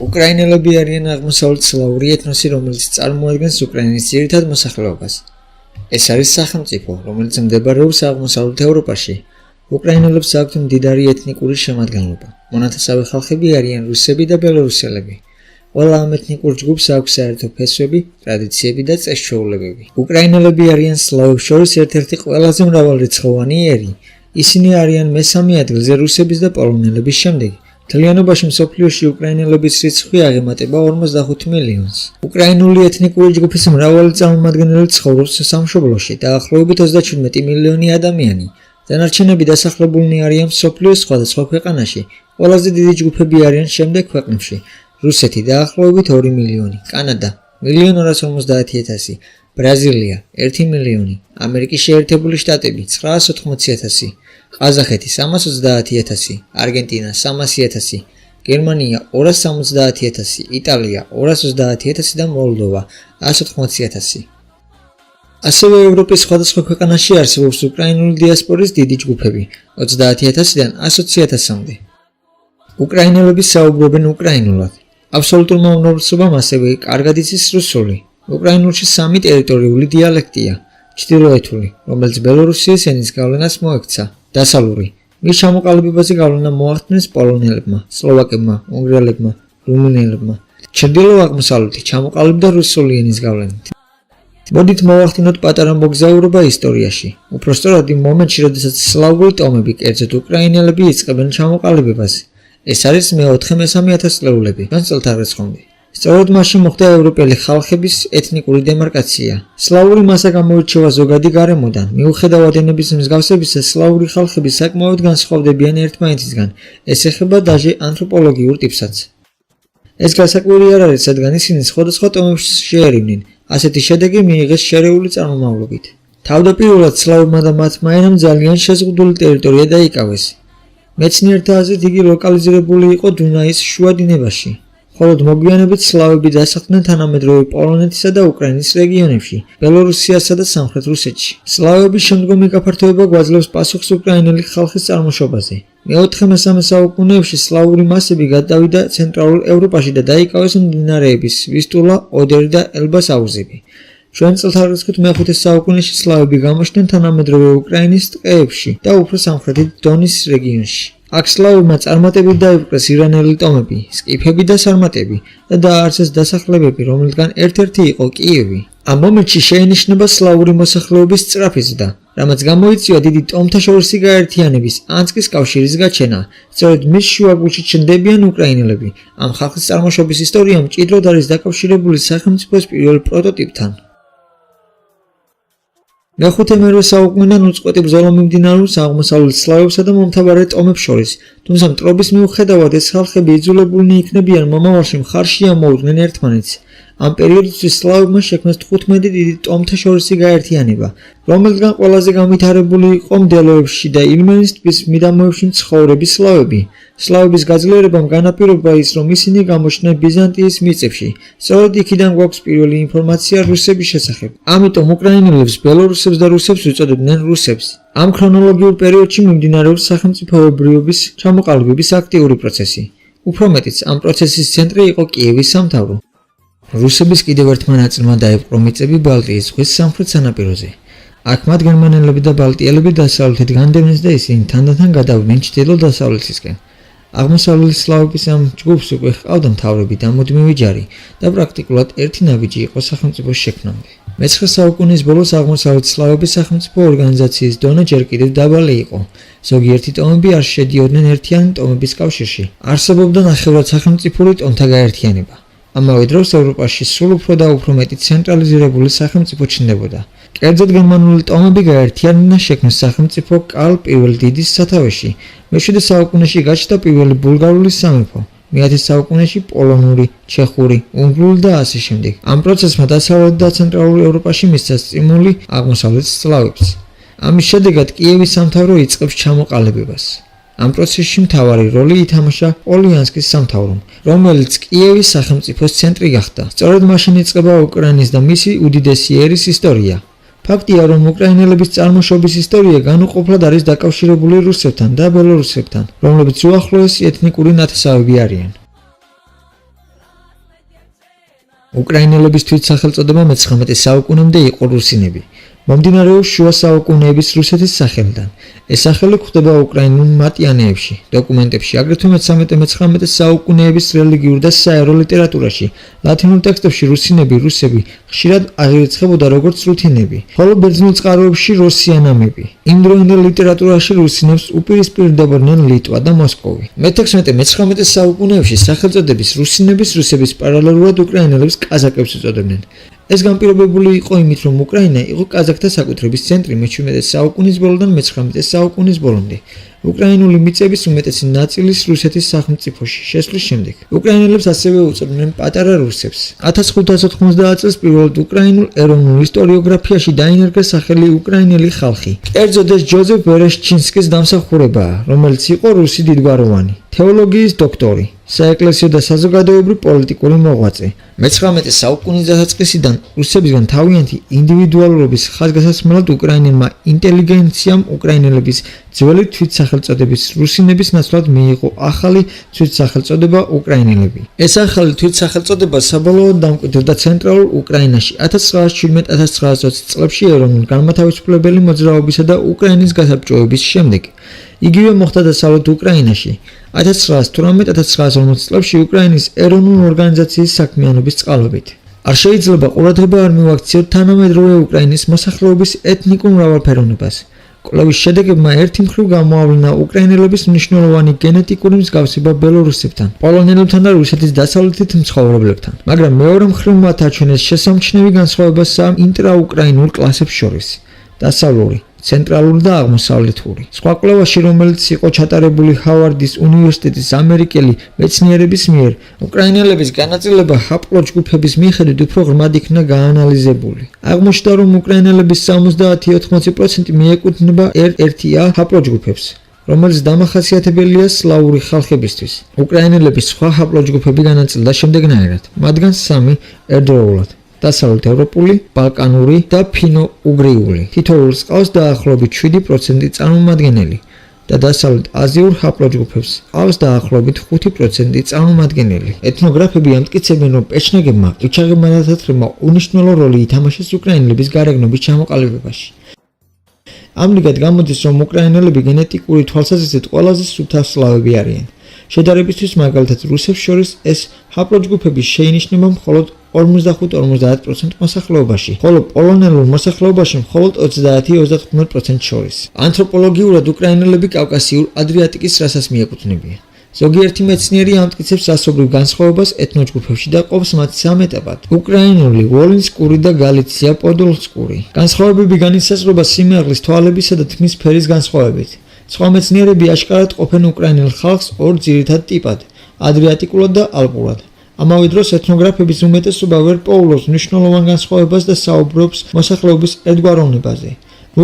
უკრაინელები არიან აღმოსავლეთ სლავური ეთნოსი, რომელიც წარმოადგენს უკრაინის ძირითად მოსახლეობას. ეს არის სახელმწიფო, რომელიც მდებარეობს აღმოსავლეთ ევროპაში. უკრაინელებს აქვთ მდიდარი ეთნიკური შემადგენლობა. მონათესავე ხალხები არიან რუსები და ბელორუსელები. ყველა ამ ეთნიკურ ჯგუფს აქვს საერთო ფესვები, ტრადიციები და წესჩვეულებები. უკრაინელები არიან სლავებს შორის ერთ-ერთი ყველაზე მრავალრიცხოვანი ერი. ისინი არიან მესამე ადგილზე რუსების და პოლონელების შემდეგ. მთლიანობაში მსოფლიოში უკრაინელების რიცხვი აღემატება 45 მილიონს. უკრაინული ეთნიკური ჯგუფის მრავალი წარმომადგენელი ცხოვრობს სამშობლოში, დაახლოებით 37 მილიონი ადამიანი. დანარჩენები დასახლებულნი არიან მსოფლიოს სხვადასხვა ქვეყანაში. ყველაზე დიდი ჯგუფები არიან შემდეგ ქვეყნებში: რუსეთი დაახლოებით 2 მილიონი, კანადა 1.250.000, ბრაზილია 1 მილიონი, ამერიკის შეერთებული შტატები 980.000, ყაზახეთი 330.000, არგენტინა 300.000, გერმანია 270.000, იტალია 230.000 და მოლდოვა 180.000. ასევე ევროპის სხვადასხვა ქვეყანაში არსებობს უკრაინული დიასპორის დიდი ჯგუფები 30.000-დან 120.000-მდე. უკრაინელები საუბრობენ უკრაინულად. აბსოლუტურმა უმრავლესობამ ასევე კარგად იცის რუსული. უკრაინულში 3 ტერიტორიული დიალექტია: ჩრდილოეთული, რომელიც ბელორუსიის ენის გავლენას მოექცა, დასავლური. მის ჩამოყალიბებაზე გავლენა მოახდინეს პოლონელებმა, სლოვაკებმა, უნგრელებმა, რუმინელებმა. ჩრდილო-აღმოსავლეთი ჩამოყალიბდა რუსული ენის გავლენით. მოდით მოვახდინოთ პატარა მოგზაურობა ისტორიაში. უпростоრად იმ მომენტში, როდესაც სლავური ტომები, კერძოდ უკრაინელები იწყებენ ჩამოყალიბებას. ეს არის მე-4-მესამე ათასწლეულები, ჩვენს წელთაღრიცხვამდე. სწორედ მაშინ მოხდა ევროპელი ხალხების ეთნიკური დემარკაცია. სლავური მასა გამოირჩევა ზოგადი გარემოდან. მიუხედავად ენების მსგავსებისა, სლავური ხალხები საკმაოდ განსხვავდებიან ერთმანეთისგან. ეს ეხება დაჟე ანთროპოლოგიურ ტიპსაც. ეს გასაკვირი არ არის, რადგან ისინი სხვადასხვა ტომებში შეერივნენ. ასეთი შედეგი მიიღეს შერეული წარმომავლობით. თავდაპირველად სლავებმა და მათმა ენამ ძალიან შეზღუდული ტერიტორია დაიკავეს. მეცნიერთა აზრით იგი ლოკალიზირებული იყო დუნაის შუა დინებაში. ხოლო მოგვიანებით სლავები დასახლდნენ თანამედროვე პოლონეთისა და უკრაინის რეგიონებში, ბელორუსიასა და სამხრეთ რუსეთში. სლავების შემდგომი გაფართოება გვაძლევს პასუხს უკრაინელი ხალხის წარმოშობაზე. მე-4-მესამე საუკუნეებში სლავური მასები გადავიდა ცენტრალურ ევროპაში და დაიკავეს მდინარეების ვისტულა, ოდერი და ელბას აუზები. ჩვენ წელთაღრიცხვით მე-5 საუკუნეში სლავები გამოჩნდნენ თანამედროვე უკრაინის ტყეებში და უფრო სამხრეთით დონის რეგიონში. აქ სლავებმა წარმატებით დაიპყრეს ირანელი ტომები, სკიფები და სარმატები და დააარსეს დასახლებები, რომელთგან ერთ-ერთი იყო კიევი. ამ მომენტში შეინიშნება სლავური მოსახლეობის სწრაფი ზრდა, რამაც გამოიწვია დიდი ტომთაშორისი გაერთიანების ანსკის კავშირის გაჩენა. სწორედ მის შუაგულში ჩნდებიან უკრაინელები. ამ ხალხის წარმოშობის ისტორია მჭიდროდ არის დაკავშირებული სახელმწიფოს პირველ პროტოტიპთან. მე-5-მერვე საუკუნიდან უწყვეტი ბრძოლა მიმდინარეობს აღმოსავლეთ სლავებსა და მომთაბარე ტომებს შორის, თუმცა მტრობის მიუხედავად ეს ხალხები იძულებულნი იქნებიან მომავალში მხარში ამოუდგნენ ერთმანეთს. ამ პერიოდისთვის სლავებმა შექმნეს 15 დიდი ტომთაშორისი გაერთიანება, რომელთგან ყველაზე განვითარებული იყო მდელოებში და ილმენის ტბის მიდამოებში მცხოვრები სლავები. სლავების გაძლიერებამ განაპირობა ის, რომ ისინი გამოჩნდნენ ბიზანტიის მიწებში. სწორედ იქიდან გვაქვს პირველი ინფორმაცია რუსების შესახებ. ამიტომ უკრაინელებს, ბელორუსებს და რუსებს უწოდებდნენ რუსებს. ამ ქრონოლოგიურ პერიოდში მიმდინარეობს სახელმწიფოებრიობის ჩამოყალიბების აქტიური პროცესი. უფრო მეტიც, ამ პროცესის ცენტრი იყო კიევის სამთავრო. რუსების კიდევ ერთმა ნაწილმა დაიპყრო მიწები ბალტიის ზღვის სამხრეთ სანაპიროზე. აქ მათ გერმანელები და ბალტიელები დასავლეთით განდევნეს და ისინი თანდათან გადავიდნენ ჩრდილო-დასავლეთისკენ. აღმოსავლეთის სლავების ამ ჯგუფს უკვე ჰყავდა მთავრები და მუდმივი ჯარი და პრაქტიკულად ერთი ნაბიჯი იყო სახელმწიფოს შექმნამდე. მე-9 საუკუნის ბოლოს აღმოსავლეთ სლავების სახელმწიფო ორგანიზაციის დონე ჯერ კიდევ დაბალი იყო. ზოგიერთი ტომები არ შედიოდნენ ერთიანი ტომების კავშირში. არსებობდა ნახევრად სახელმწიფოური ტომთა გაერთიანება. ამავე დროს ევროპაში სულ უფრო და უფრო მეტი ცენტრალიზირებული სახელმწიფო ჩნდებოდა. კერძოდ გერმანული ტომები გაერთიანდნენ და შექმნეს სახელმწიფო კარლ I დიდის სათავეში. მე-7 საუკუნეში გაჩნდა პირველი ბულგარული სამეფო. მე-10 საუკუნეში პოლონური, ჩეხური, უნგრული და ასე შემდეგ. ამ პროცესმა დასავლეთ და ცენტრალურ ევროპაში მისცა სტიმული აღმოსავლეთ სლავებს. ამის შედეგად კიევის სამთავრო იწყებს ჩამოყალიბებას. ამ პროცესში მთავარი როლი ითამაშა პოლიანსკის სამთავრომ, რომელიც კიევის სახელმწიფოს ცენტრი გახდა. სწორედ მაშინ იწყება უკრაინის და მისი უდიდესი ერის ისტორია. ფაქტია, რომ უკრაინელების წარმოშობის ისტორია განუყოფლად არის დაკავშირებული რუსებთან და ბელორუსებთან, რომლებიც უახლოესი ეთნიკური ნათესავები არიან. უკრაინელების თვითსახელწოდება მე-19 საუკუნემდე იყო რუსინები. მომდინარეობს შუა საუკუნეების რუსეთის სახელიდან. ეს სახელი გვხვდება უკრაინულ მატიანეებში, დოკუმენტებში, აგრეთვე მე-13-19 საუკუნეების რელიგიურ და საერო ლიტერატურაში. ლათინურ ტექსტებში რუსინები, რუსები ხშირად აღირიცხებოდა როგორც რუთინები, ხოლო ბერძნულ წყაროებში როსიანამები. იმდროინდელ ლიტერატურაში რუსინებს უპირისპირდებოდნენ ლიტვა და მოსკოვი. მე-16-19 საუკუნეებში სახელწოდების რუსების პარალელურად უკრაინელებს კაზაკებს უწოდებდნენ. ეს განპირობებული იყო იმით, რომ უკრაინა იყო კაზაკთა საკუთრების ცენტრი მე-17 საუკუნის ბოლოდან მე-19 საუკუნის ბოლომდე. უკრაინული მიწების უმეტესი ნაწილის რუსეთის სახელმწიფოში შესვლის შემდეგ. უკრაინელებს ასევე უწოდებდნენ პატარა რუსებს. 1590 წელს პირველად უკრაინულ ეროვნულ ისტორიოგრაფიაში დაინერგა სახელი უკრაინელი ხალხი. კერძოდ ეს ჯოზეფ ვერეშჩინსკის დამსახურებაა, რომელიც იყო რუსი დიდგვაროვანი, თეოლოგიის დოქტორი, საეკლესიო და საზოგადოებრივი პოლიტიკური მოღვაწე. მე-19 საუკუნის დასაწყისიდან რუსებისგან თავიანთი ინდივიდუალურობის ხაზგასაცმელად უკრაინელმა ინტელიგენციამ უკრაინელების ძველი თვითსახელწოდების რუსინების ნაცვლად მიიღო ახალი თვითსახელწოდება უკრაინელები. ეს ახალი თვითსახელწოდება საბოლოოდ დამკვიდრდა ცენტრალურ უკრაინაში 1917-1920 წლებში ეროვნულ განმათავისუფლებელი მოძრაობისა და უკრაინის გასაბჭოების შემდეგ. იგივე მოხდა დასავლეთ უკრაინაში 1918-1940 წლებში უკრაინის ეროვნულ ორგანიზაციის საქმიანობის წყალობით. არ შეიძლება ყურადღება არ მივაქციოთ თანამედროვე უკრაინის მოსახლეობის ეთნიკურ მრავალფეროვნებას. კვლევის შედეგებმა ერთი მხრივ გამოავლინა უკრაინელების მნიშვნელოვანი გენეტიკური მსგავსება ბელორუსებთან, პოლონელებთან და რუსეთის დასავლეთით მცხოვრებლებთან, მაგრამ მეორე მხრივ მათ აჩვენეს შესამჩნევი განსხვავება სამ ინტრაუკრაინულ კლასებს შორის: დასავლური, ცენტრალური და აღმოსავლეთური. სხვა კვლევაში, რომელიც იყო ჩატარებული ჰავარდის უნივერსიტეტის ამერიკელი მეცნიერების მიერ, უკრაინელების განაწილება ჰაპლო ჯგუფების მიხედვით უფრო ღრმად იქნა გაანალიზებული. აღმოჩნდა, რომ უკრაინელების 70-80% მიეკუთვნება R1A ჰაპლო ჯგუფებს, რომელიც დამახასიათებელია სლავური ხალხებისთვის. უკრაინელების სხვა ჰაპლო ჯგუფები განაწილდა შემდეგნაირად, მათგან 3 ერთდროულად: დასავლეთ ევროპული, ბალკანური და ფინო-უგრიული. თითოეულს ყავს დაახლოებით 7% წარმომადგენელი და დასავლეთ აზიურ ჰაპლო ჯგუფებს ყავს დაახლოებით 5% წარმომადგენელი. ეთნოგრაფები ამტკიცებენ, რომ პეჩნეგებმა, ყივჩაღებმა და თათრებმა უნიშნელო როლი ითამაშეს უკრაინელების გარეგნობის ჩამოყალიბებაში. ამრიგად გამოდის, რომ უკრაინელები გენეტიკური თვალსაზრისით ყველაზე სუფთავსლავები არიან. შედარებისთვის, მაგალითად, რუსებს შორის ეს ჰაპლო ჯგუფები შეინიშნება მხოლოდ 45-50% მოსახლეობაში, ხოლო პოლონელურ მოსახლეობაში მხოლოდ 30-35% შორის. ანთროპოლოგიურად უკრაინელები კავკასიურ ადრიატიკის რასას მიეკუთვნებიან. ზოგიერთი მეცნიერი ამტკიცებს რასობრივ განსხვავებას ეთნოჯგუფებში და ყოფს მათ 3 ეტაპად: უკრაინული, ვოლინსკური და გალიცია პოდოლსკური. განსხვავებები განისაზღვრება სიმაღლის, თვალებისა და თმის ფერის განსხვავებით. სხვა მეცნიერები აშკარად ყოფენ უკრაინელ ხალხს ორ ძირითად ტიპად: ადრიატიკულად და ალპურად. ამავე დროს ეთნოგრაფების უმეტესობა ვერ პოულობს მნიშვნელოვან განსხვავებას და საუბრობს მოსახლეობის ერთგვაროვნებაზე.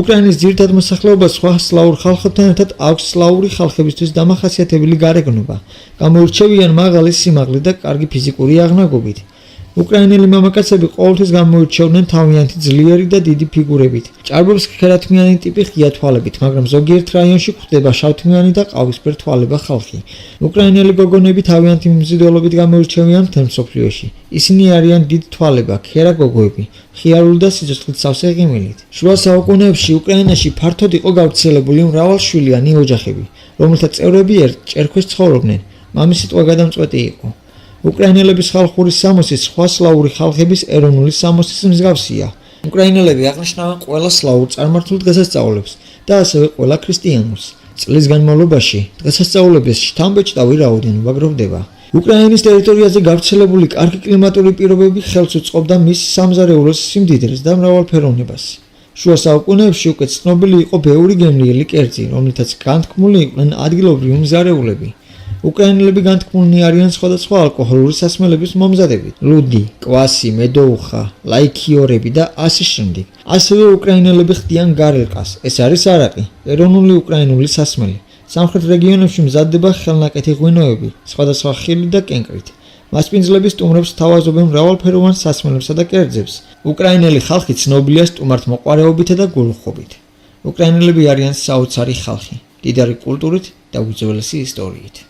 უკრაინის ძირითად მოსახლეობას სხვა სლავურ ხალხებთან ერთად აქვს სლავური ხალხებისთვის დამახასიათებელი გარეგნობა, გამოირჩევიან მაღალი სიმაღლით და კარგი ფიზიკური აღნაგობით. უკრაინელი მამაკაცები ყოველთვის გამოირჩეოდნენ თავიანთი ძლიერი და დიდი ფიგურებით. ჭარბობს ხერათმიანი ტიპი ღია თვალებით, მაგრამ ზოგიერთ რაიონში გვხვდება შავთმიანი და ყავისფერ თვალება ხალხი. უკრაინელი გოგონები თავიანთი მიმზიდველობით გამოირჩევიან მთელ მსოფლიოში. ისინი არიან დიდ თვალება, ქერა გოგოები, ხიარული და სიცოცხლით სავსე ღიმილით. შუა საუკუნეებში უკრაინაში ფართოდ იყო გავრცელებული მრავალშვილიანი ოჯახები, რომელთა წევრები ერთ ჭერქვეშ ცხოვრობდნენ. მამის სიტყვა გადამწყვეტი იყო. უკრაინელების ხალხური სამოსი სხვა სლავური ხალხების ეროვნული სამოსის მსგავსია. უკრაინელები აღნიშნავენ ყველა სლავურ წარმართულ დღესასწაულებს და ასევე ყველა ქრისტიანულს. წლის განმავლობაში დღესასწაულების შთამბეჭდავი რაოდენობა გროვდება. უკრაინის ტერიტორიაზე გავრცელებული კარგი კლიმატური პირობები ხელს უწყობდა მის სამზარეულოს სიმდიდრეს და მრავალფეროვნებას. შუა საუკუნეებში უკვე ცნობილი იყო ბევრი გემრიელი კერძი, რომლითაც განთქმული იყვნენ ადგილობრივი მზარეულები. უკრაინელები განთქმულნი არიან სხვადასხვა ალკოჰოლური სასმელების მომზადებით: ლუდი, კვასი, მედოუხა, ლაიქიორები და ასე შემდეგ. ასევე უკრაინელები ხდიან გარელკას. ეს არის არაყი, ეროვნული უკრაინული სასმელი. სამხრეთ რეგიონებში მზადდება ხელნაკეთი ღვინოები, სხვადასხვა ხილი და კენკრით. მასპინძლები სტუმრებს თავაზობენ მრავალფეროვან სასმელებსა და კერძებს. უკრაინელი ხალხი ცნობილია სტუმართმოყვარეობითა და გულუხობით. უკრაინელები არიან საოცარი ხალხი, მდიდარი კულტურით და უძველესი ისტორიით.